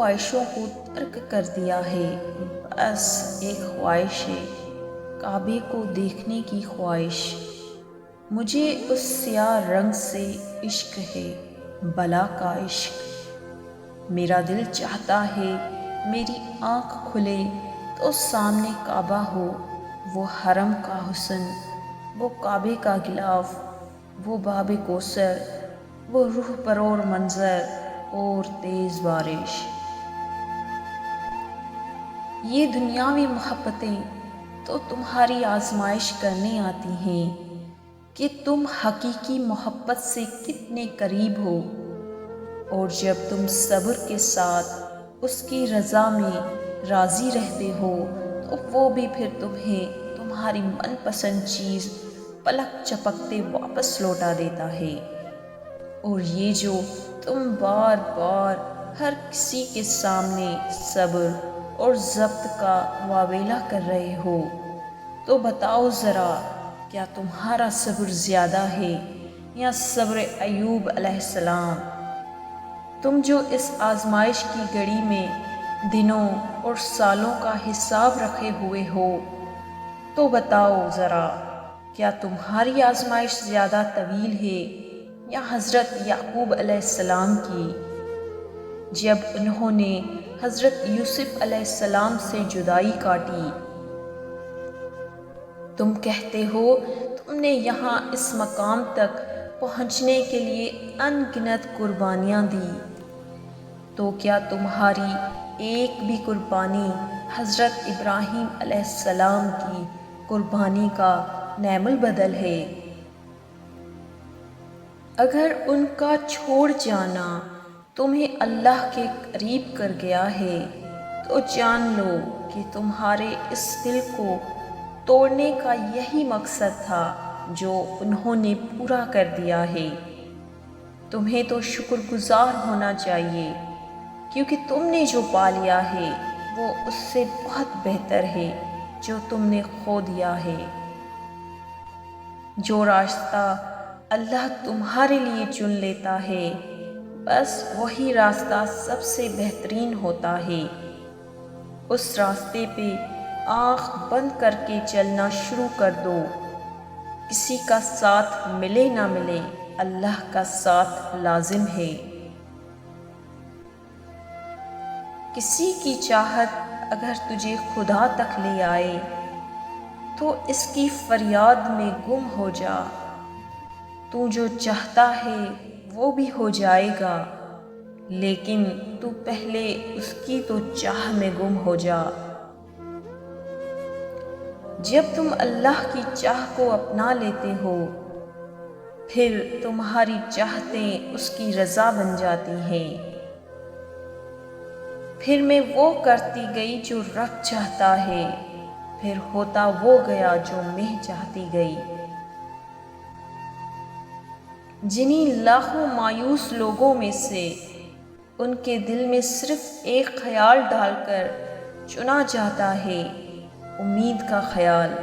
خواہشوں کو ترک کر دیا ہے، بس ایک خواہش ہے، کعبے کو دیکھنے کی خواہش۔ مجھے اس سیاہ رنگ سے عشق ہے، بلا کا عشق۔ میرا دل چاہتا ہے میری آنکھ کھلے تو سامنے کعبہ ہو، وہ حرم کا حسن، وہ کعبے کا غلاف، وہ باب کوثر، وہ روح پرور منظر اور تیز بارش۔ یہ دنیاوی محبتیں تو تمہاری آزمائش کرنے آتی ہیں کہ تم حقیقی محبت سے کتنے قریب ہو، اور جب تم صبر کے ساتھ اس کی رضا میں راضی رہتے ہو تو وہ بھی پھر تمہیں تمہاری من پسند چیز پلک چپکتے واپس لوٹا دیتا ہے۔ اور یہ جو تم بار بار ہر کسی کے سامنے صبر اور ضبط کا واویلا کر رہے ہو، تو بتاؤ ذرا، کیا تمہارا صبر زیادہ ہے یا صبر ایوب علیہ السلام؟ تم جو اس آزمائش کی گھڑی میں دنوں اور سالوں کا حساب رکھے ہوئے ہو، تو بتاؤ ذرا، کیا تمہاری آزمائش زیادہ طویل ہے یا حضرت یعقوب علیہ السلام کی، جب انہوں نے حضرت یوسف علیہ السلام سے جدائی کاٹی؟ تم کہتے ہو تم نے یہاں اس مقام تک پہنچنے کے لیے ان گنت قربانیاں دی، تو کیا تمہاری ایک بھی قربانی حضرت ابراہیم علیہ السلام کی قربانی کا نعم البدل ہے؟ اگر ان کا چھوڑ جانا تمہیں اللہ کے قریب کر گیا ہے تو جان لو کہ تمہارے اس دل کو توڑنے کا یہی مقصد تھا جو انہوں نے پورا کر دیا ہے۔ تمہیں تو شکر گزار ہونا چاہیے، کیونکہ تم نے جو پا لیا ہے وہ اس سے بہت بہتر ہے جو تم نے کھو دیا ہے۔ جو راستہ اللہ تمہارے لیے چن لیتا ہے، بس وہی راستہ سب سے بہترین ہوتا ہے۔ اس راستے پہ آنکھ بند کر کے چلنا شروع کر دو۔ کسی کا ساتھ ملے نہ ملے، اللہ کا ساتھ لازم ہے۔ کسی کی چاہت اگر تجھے خدا تک لے آئے تو اس کی فریاد میں گم ہو جا۔ تو جو چاہتا ہے وہ بھی ہو جائے گا، لیکن تو پہلے اس کی تو چاہ میں گم ہو جا۔ جب تم اللہ کی چاہ کو اپنا لیتے ہو، پھر تمہاری چاہتیں اس کی رضا بن جاتی ہیں۔ پھر میں وہ کرتی گئی جو رب چاہتا ہے، پھر ہوتا وہ گیا جو میں چاہتی گئی۔ جنہیں لاکھوں مایوس لوگوں میں سے ان کے دل میں صرف ایک خیال ڈال کر چنا جاتا ہے، امید کا خیال،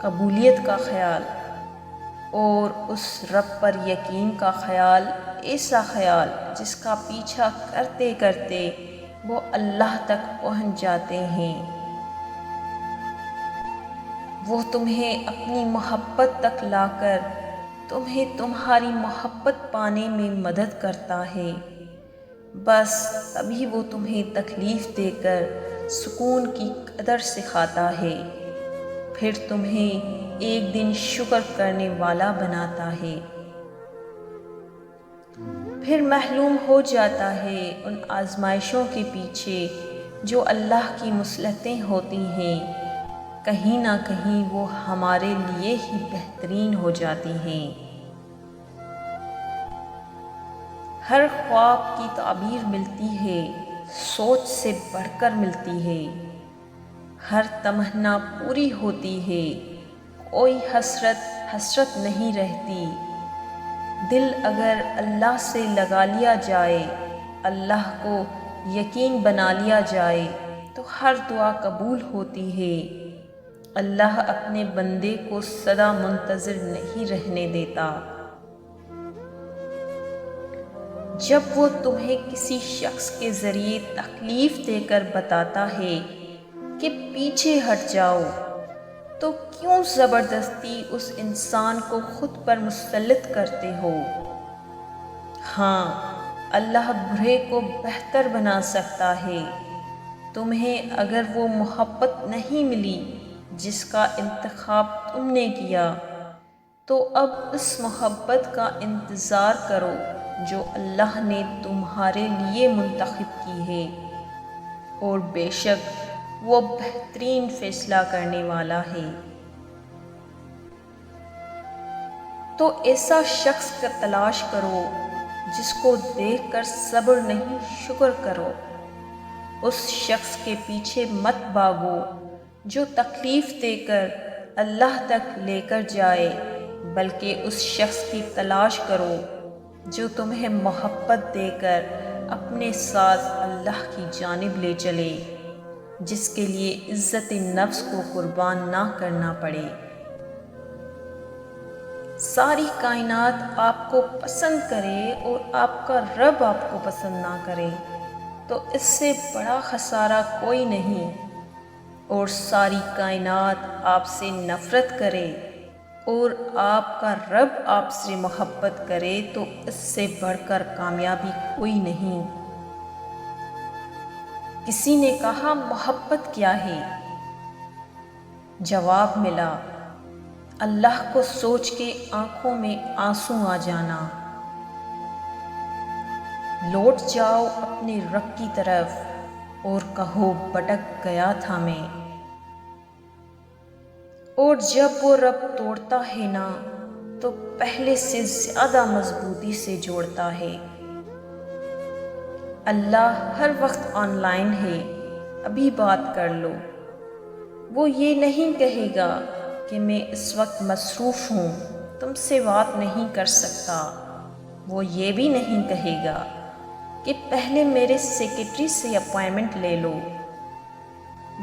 قبولیت کا خیال، اور اس رب پر یقین کا خیال، ایسا خیال جس کا پیچھا کرتے کرتے وہ اللہ تک پہنچ جاتے ہیں۔ وہ تمہیں اپنی محبت تک لا کر تمہیں تمہاری محبت پانے میں مدد کرتا ہے، بس تبھی وہ تمہیں تکلیف دے کر سکون کی قدر سکھاتا ہے، پھر تمہیں ایک دن شکر کرنے والا بناتا ہے۔ پھر معلوم ہو جاتا ہے ان آزمائشوں کے پیچھے جو اللہ کی مصلحتیں ہوتی ہیں، کہیں نہ کہیں وہ ہمارے لیے ہی بہترین ہو جاتی ہیں۔ ہر خواب کی تعبیر ملتی ہے، سوچ سے بڑھ کر ملتی ہے۔ ہر تمنا پوری ہوتی ہے، کوئی حسرت حسرت نہیں رہتی۔ دل اگر اللہ سے لگا لیا جائے، اللہ کو یقین بنا لیا جائے تو ہر دعا قبول ہوتی ہے۔ اللہ اپنے بندے کو سدا منتظر نہیں رہنے دیتا۔ جب وہ تمہیں کسی شخص کے ذریعے تکلیف دے کر بتاتا ہے کہ پیچھے ہٹ جاؤ، تو کیوں زبردستی اس انسان کو خود پر مسلط کرتے ہو؟ ہاں، اللہ برے کو بہتر بنا سکتا ہے۔ تمہیں اگر وہ محبت نہیں ملی جس کا انتخاب تم نے کیا، تو اب اس محبت کا انتظار کرو جو اللہ نے تمہارے لیے منتخب کی ہے، اور بے شک وہ بہترین فیصلہ کرنے والا ہے۔ تو ایسا شخص کا تلاش کرو جس کو دیکھ کر صبر نہیں شکر کرو۔ اس شخص کے پیچھے مت بھاگو جو تکلیف دے کر اللہ تک لے کر جائے، بلکہ اس شخص کی تلاش کرو جو تمہیں محبت دے کر اپنے ساتھ اللہ کی جانب لے چلے، جس کے لیے عزت نفس کو قربان نہ کرنا پڑے۔ ساری کائنات آپ کو پسند کرے اور آپ کا رب آپ کو پسند نہ کرے تو اس سے بڑا خسارہ کوئی نہیں، اور ساری کائنات آپ سے نفرت کرے اور آپ کا رب آپ سے محبت کرے تو اس سے بڑھ کر کامیابی کوئی نہیں۔ کسی نے کہا محبت کیا ہے؟ جواب ملا، اللہ کو سوچ کے آنکھوں میں آنسو آ جانا۔ لوٹ جاؤ اپنے رب کی طرف اور کہو بھٹک گیا تھا میں۔ اور جب وہ رب توڑتا ہے نا تو پہلے سے زیادہ مضبوطی سے جوڑتا ہے۔ اللہ ہر وقت آن لائن ہے، ابھی بات کر لو۔ وہ یہ نہیں کہے گا کہ میں اس وقت مصروف ہوں، تم سے بات نہیں کر سکتا۔ وہ یہ بھی نہیں کہے گا کہ پہلے میرے سیکریٹری سے اپائنٹمنٹ لے لو۔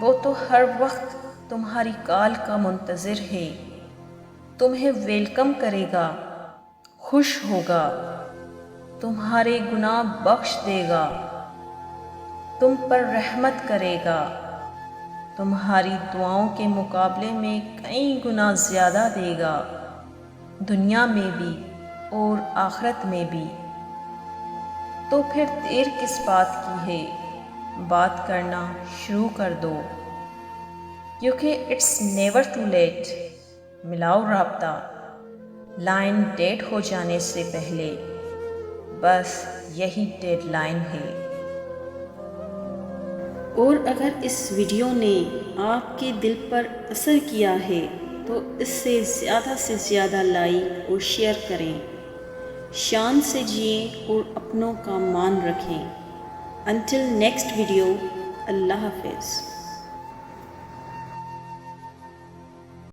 وہ تو ہر وقت تمہاری کال کا منتظر ہے، تمہیں ویلکم کرے گا، خوش ہوگا، تمہارے گناہ بخش دے گا، تم پر رحمت کرے گا، تمہاری دعاؤں کے مقابلے میں کئی گنا زیادہ دے گا، دنیا میں بھی اور آخرت میں بھی۔ تو پھر دیر کس بات کی ہے؟ بات کرنا شروع کر دو، کیونکہ اٹس نیور ٹو لیٹ۔ ملاؤ رابطہ، لائن ڈیٹ ہو جانے سے پہلے، بس یہی ڈیڈ لائن ہے۔ اور اگر اس ویڈیو نے آپ کے دل پر اثر کیا ہے تو اس سے زیادہ لائک اور شیئر کریں۔ شان سے جئیں اور اپنوں کا مان رکھیں۔ انٹل نیکسٹ ویڈیو، اللہ حافظ۔